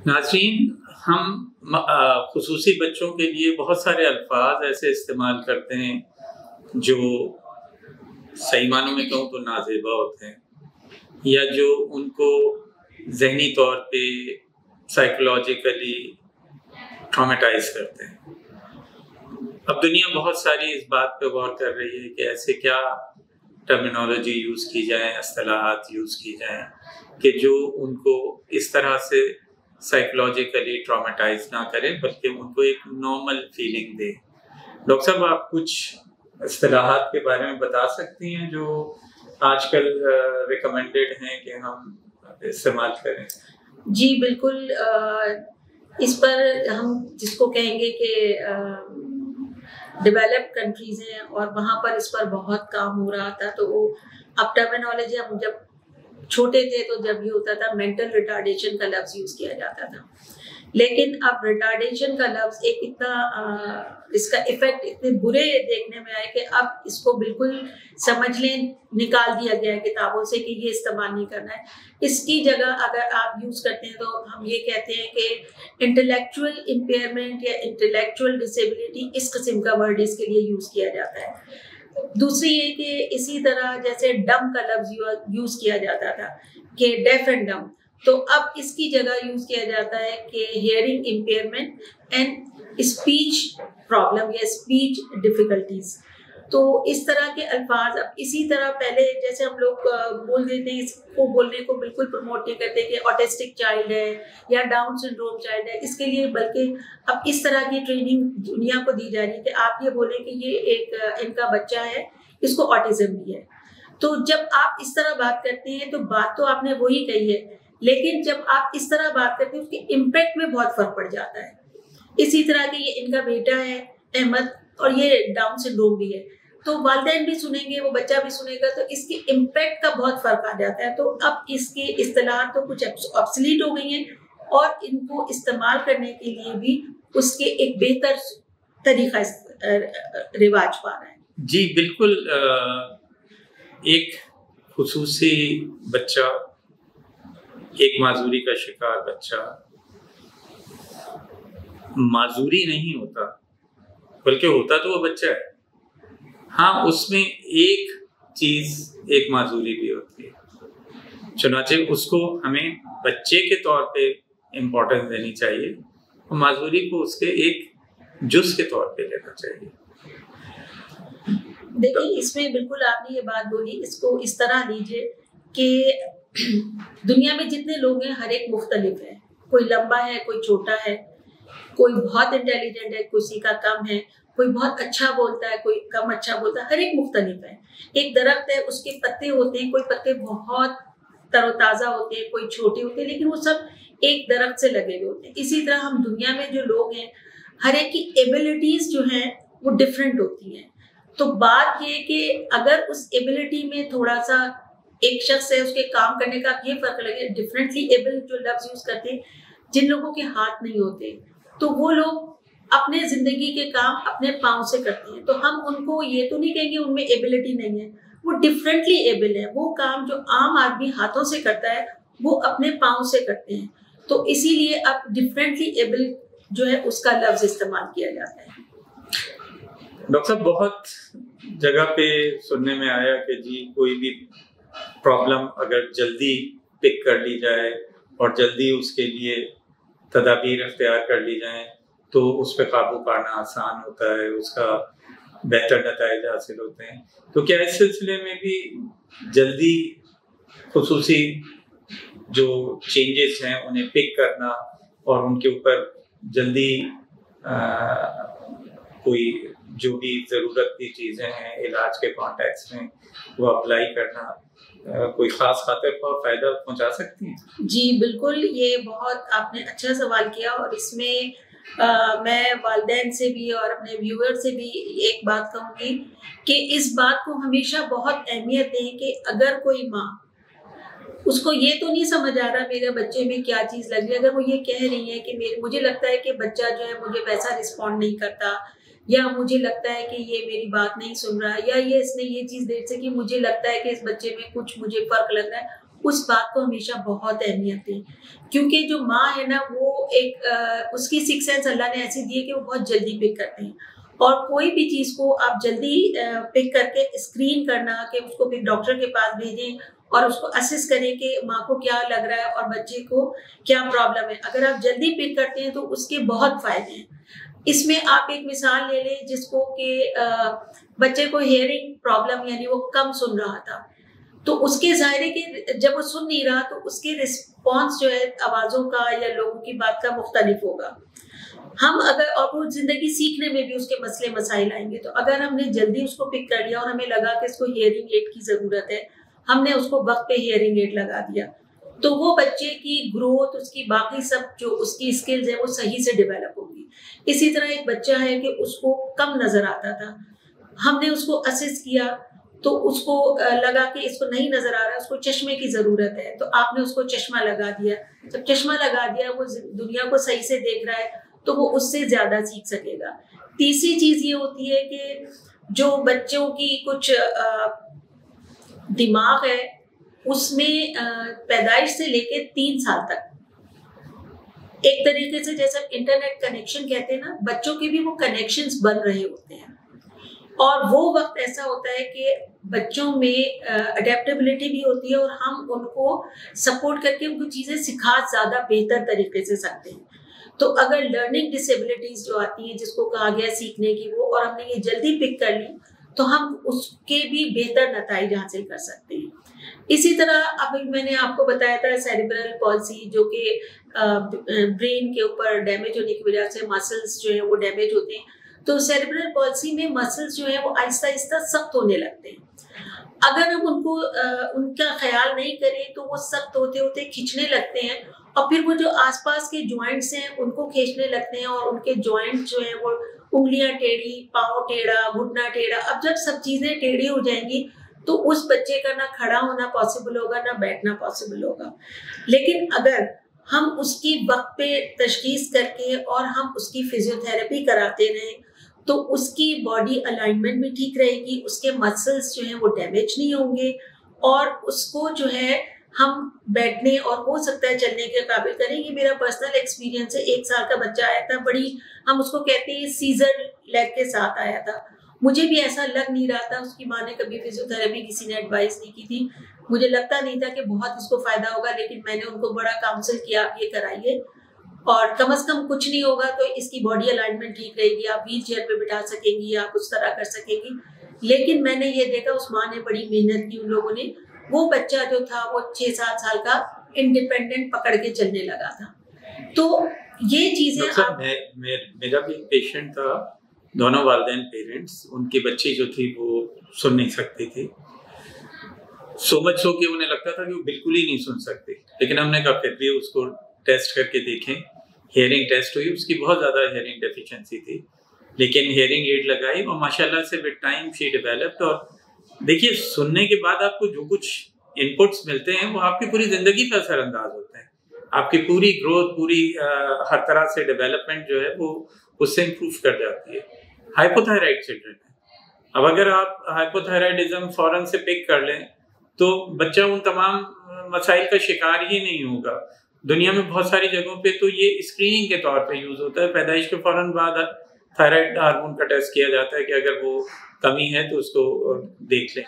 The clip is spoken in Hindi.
नाज़रीन, हम खुसूसी बच्चों के लिए बहुत सारे अल्फाज ऐसे इस्तेमाल करते हैं जो सही मानों में कहूँ तो नाज़ेबा होते हैं या जो उनको ज़हनी तौर पे साइकोलॉजिकली ट्रॉमेटाइज़ करते हैं। अब दुनिया बहुत सारी इस बात पे गौर कर रही है कि ऐसे क्या टर्मिनोलॉजी यूज़ की जाए, इस्तिलाहात यूज़ की जाएँ कि जो उनको इस तरह से साइकोलॉजिकली ट्रॉमेटाइज ना करें बल्कि उनको एक नॉर्मल फीलिंग दे। डॉक्टर साहब, आप कुछ इस्तिलाहात के बारे में बता सकती हैं जो आजकल रिकमेंडेड हैं कि हम इस्तेमाल करें? जी बिल्कुल। इस पर हम जिसको कहेंगे कि डेवलप्ड कंट्रीज हैं और वहाँ पर इस पर बहुत काम हो रहा था। तो वो अब टर्मिनोलॉजी, हम जब छोटे थे तो जब ये होता था मेंटल रिटार्डेशन का लफ्ज यूज किया जाता था, लेकिन अब रिटार्डेशन का लफ्ज एक इतना इसका इफेक्ट इतने बुरे देखने में आए कि अब इसको बिल्कुल समझ लें, निकाल दिया गया है किताबों से कि ये इस्तेमाल नहीं करना है। इसकी जगह अगर आप यूज करते हैं तो हम ये कहते हैं कि इंटेलेक्चुअल इम्पेयरमेंट या इंटेलेक्चुअल डिसेबिलिटी, इस किस्म का वर्ड इसके लिए यूज किया जाता है। दूसरी ये कि इसी तरह जैसे डम का लफ्ज यूज किया जाता था कि डेफ एंड डम, तो अब इसकी जगह यूज किया जाता है कि hearing impairment and speech problem या स्पीच डिफिकल्टीज। तो इस तरह के अल्फाज अब इसी तरह पहले जैसे हम लोग बोल देते हैं, इसको बोलने को बिल्कुल प्रमोट नहीं करते कि ऑटिस्टिक चाइल्ड है या डाउन सिंड्रोम चाइल्ड है, इसके लिए बल्कि अब इस तरह की ट्रेनिंग दुनिया को दी जा रही है कि आप ये बोलें कि ये एक इनका बच्चा है, इसको ऑटिज्म भी है। तो जब आप इस तरह बात करते हैं तो बात तो आपने वही कही है, लेकिन जब आप इस तरह बात करते हैं उसके इम्पैक्ट में बहुत फर्क पड़ जाता है। इसी तरह के ये इनका बेटा है अहमद और ये डाउन सिंड्रोम भी है, तो वालिदैन भी सुनेंगे, वो बच्चा भी सुनेगा, तो इसके इम्पैक्ट का बहुत फर्क आ जाता है। तो अब इसके इस्तिलाह तो कुछ ऑब्सोलीट हो गई हैं और इनको इस्तेमाल करने के लिए भी उसके एक बेहतर तरीका रिवाज पा रहा है। जी बिल्कुल। एक खुसूसी बच्चा, एक माजूरी का शिकार बच्चा माजूरी नहीं होता, बल्कि होता तो वो बच्चा है। हाँ, उसमें एक चीज, एक माजूरी भी होती है, चुनाचे उसको हमें बच्चे के तौर पे इम्पोर्टेंस देनी चाहिए और माजूरी को उसके एक जुज के तौर पे लेना चाहिए। देखिए, इसमें बिल्कुल आपने ये बात बोली, इसको इस तरह लीजिए कि दुनिया में जितने लोग हैं हर एक मुख्तलिफ है, कोई लंबा है, कोई छोटा है, कोई बहुत इंटेलिजेंट है, किसी का कम है, कोई बहुत अच्छा बोलता है, कोई कम अच्छा बोलता है, हर एक मुख्तलिफ है। एक दरख्त है, उसके पत्ते होते हैं, कोई पत्ते बहुत तरोताज़ा होते हैं, कोई छोटे होते हैं, लेकिन वो सब एक दरख्त से लगे हुए होते हैं। इसी तरह हम दुनिया में जो लोग हैं, हर एक की एबिलिटीज जो हैं वो डिफरेंट होती हैं। तो बात ये कि अगर उस एबिलिटी में थोड़ा सा एक शख्स है, उसके काम करने का ये फर्क लगे, डिफरेंटली एबल जो लफ्ज यूज करते हैं, जिन लोगों के हाथ नहीं होते तो वो लोग अपने जिंदगी के काम अपने पाँव से करते हैं, तो हम उनको ये तो नहीं कहेंगे उनमें एबिलिटी नहीं है, वो डिफरेंटली एबल है। वो काम जो आम आदमी हाथों से करता है वो अपने पाँव से करते हैं, तो इसीलिए अब डिफरेंटली एबल जो है उसका लफ्ज इस्तेमाल किया जाता है। डॉक्टर साहब, बहुत जगह पे सुनने में आया कि जी कोई भी प्रॉब्लम अगर जल्दी पिक कर ली जाए और जल्दी उसके लिए तदाबीर अख्तियार कर ली जाए तो उस पर काबू पाना आसान होता है, उसका बेहतर नतीजे हासिल होते हैं। तो क्या इस सिलसिले में भी जल्दी खुसूसी जो चेंजेस हैं उन्हें पिक करना और उनके ऊपर जल्दी कोई जो भी ज़रूरत की चीज़ें हैं इलाज के कॉन्टेक्स्ट में वो अप्लाई करना कोई ख़ास खातिर को फ़ायदा पहुंचा सकती हैं? जी बिल्कुल, ये बहुत आपने अच्छा सवाल किया और इसमें मैं वालिदैन से भी और अपने व्यूअर से भी एक बात कहूँगी कि इस बात को हमेशा बहुत अहमियत दें कि अगर कोई माँ, उसको ये तो नहीं समझ आ रहा मेरे बच्चे में क्या चीज़ लग रही है, अगर वो ये कह रही है कि मुझे लगता है कि बच्चा जो है मुझे वैसा रिस्पॉन्ड नहीं करता या मुझे लगता है कि ये मेरी बात नहीं सुन रहा है, या ये इसने ये चीज़ देर से कि मुझे लगता है कि इस बच्चे में कुछ मुझे फ़र्क लग रहा है, उस बात को हमेशा बहुत अहमियत दें। क्योंकि जो माँ है ना, वो एक उसकी सिक्स सेंस अल्लाह ने ऐसी दी है कि वो बहुत जल्दी पिक करते हैं। और कोई भी चीज़ को आप जल्दी पिक करके स्क्रीन करना कि उसको फिर डॉक्टर के पास भेजें और उसको असेस करें कि माँ को क्या लग रहा है और बच्चे को क्या प्रॉब्लम है। अगर आप जल्दी पिक करते हैं तो उसके बहुत फ़ायदे हैं। इसमें आप एक मिसाल ले लें जिसको कि बच्चे को हियरिंग प्रॉब्लम, यानी वो कम सुन रहा था, तो उसके ज़ाहिर है कि जब वो सुन नहीं रहा तो उसके रिस्पॉन्स जो है आवाज़ों का या लोगों की बात का मुख्तलिफ होगा। हम अगर, और वो ज़िंदगी सीखने में भी उसके मसले मसाइल आएंगे, तो अगर हमने जल्दी उसको पिक कर लिया और हमें लगा कि इसको हियरिंग एड की ज़रूरत है, हमने उसको वक्त पे हियरिंग एड लगा दिया, तो वो बच्चे की ग्रोथ, उसकी बाकी सब जो उसकी स्किल्स है वो सही से डेवलप होगी। इसी तरह एक बच्चा है कि उसको कम नज़र आता था, हमने उसको असिस्ट किया तो उसको लगा कि इसको नहीं नजर आ रहा है, उसको चश्मे की जरूरत है, तो आपने उसको चश्मा लगा दिया। जब चश्मा लगा दिया, वो दुनिया को सही से देख रहा है, तो वो उससे ज्यादा सीख सकेगा। तीसरी चीज ये होती है कि जो बच्चों की कुछ दिमाग है उसमें पैदाइश से लेके 3 साल तक एक तरीके से, जैसे इंटरनेट कनेक्शन कहते हैं ना, बच्चों के भी वो कनेक्शंस बन रहे होते हैं। और वो वक्त ऐसा होता है कि बच्चों में अडेप्टेबिलिटी भी होती है और हम उनको सपोर्ट करके उनको चीज़ें सिखा ज़्यादा बेहतर तरीके से सकते हैं। तो अगर लर्निंग डिसेबिलिटीज जो आती हैं, जिसको कहा गया सीखने की वो, और हमने ये जल्दी पिक कर ली, तो हम उसके भी बेहतर नताइज हासिल कर सकते हैं। इसी तरह अभी मैंने आपको बताया था सेरिब्रल पॉल्सी, जो कि ब्रेन के ऊपर डैमेज होने की वजह से मसल्स जो है वो डैमेज होते हैं। तो सेरिब्रल पॉल्सी में मसल्स जो है वो आहिस्ता आहिस्ता सख्त होने लगते हैं। अगर हम उनको उनका ख्याल नहीं करें तो वो सख्त होते होते खिंचने लगते हैं, और फिर वो जो आसपास के जॉइंट्स हैं उनको खींचने लगते हैं, और उनके जॉइंट जो है वो उंगलियां टेढ़ी, पाँव टेढ़ा, घुटना टेढ़ा। अब जब सब चीजें टेढ़ी हो जाएंगी तो उस बच्चे का ना खड़ा होना पॉसिबल होगा, ना बैठना पॉसिबल होगा। लेकिन अगर हम उसकी वक्त पे तशखीस करके और हम उसकी फिजियोथेरेपी कराते रहें, तो उसकी बॉडी अलाइनमेंट भी ठीक रहेगी, उसके मसल्स जो हैं वो डैमेज नहीं होंगे, और उसको जो है हम बैठने और हो सकता है चलने के काबिल करें। ये मेरा पर्सनल एक्सपीरियंस है। 1 साल का बच्चा आया था, बड़ी, हम उसको कहते हैं सीजर लेग के साथ आया था। मुझे भी ऐसा लग नहीं रहा था, उसकी माँ ने कभी फिजियोथेरेपी किसी ने एडवाइस नहीं की थी, मुझे लगता नहीं था कि बहुत इसको फायदा होगा, लेकिन मैंने उनको बड़ा काउंसिल किया, आप ये कराइए और कम से कम कुछ नहीं होगा तो इसकी बॉडी अलाइनमेंट ठीक रहेगी, आप व्हील चेयर पे बिठा सकेंगी, आप उस तरह कर सकेंगी। लेकिन मैंने ये देखा उस माँ ने बड़ी मेहनत की, उन लोगों ने, वो बच्चा जो था वो 6-7 साल का इंडिपेंडेंट पकड़ के चलने लगा था। तो ये चीजें मेरा भी पेशेंट था, दोनों वालिदैन पेरेंट्स, उनकी बच्ची जो थी वो सुन नहीं सकती थी, सो मच सो कि उन्हें लगता था कि वो बिल्कुल ही नहीं सुन सकती। लेकिन हमने कहा फिर भी उसको टेस्ट करके देखें, हियरिंग टेस्ट हुई, उसकी बहुत ज़्यादा हियरिंग डेफिशिएंसी थी, लेकिन हियरिंग एड लगाई और माशाल्लाह से विद टाइम शी डेवलप्ड। और देखिए, सुनने के बाद आपको जो कुछ इनपुट्स मिलते हैं वो आपकी पूरी ज़िंदगी पर असरअंदाज होते हैं, आपकी पूरी ग्रोथ, पूरी हर तरह से डेवलपमेंट जो है वो उससे इम्प्रूव कर जाती है। हाइपोथायराइड चिल्ड्रन है, अब अगर आप हाइपोथायराइडिज्म फौरन से पिक कर लें तो बच्चा उन तमाम मसाइल का शिकार ही नहीं होगा। दुनिया में बहुत सारी जगहों पे तो ये स्क्रीनिंग के तौर पे यूज़ होता है, पैदाइश के फौरन बाद थायराइड हार्मोन का टेस्ट किया जाता है कि अगर वो कमी है तो उसको देख लें।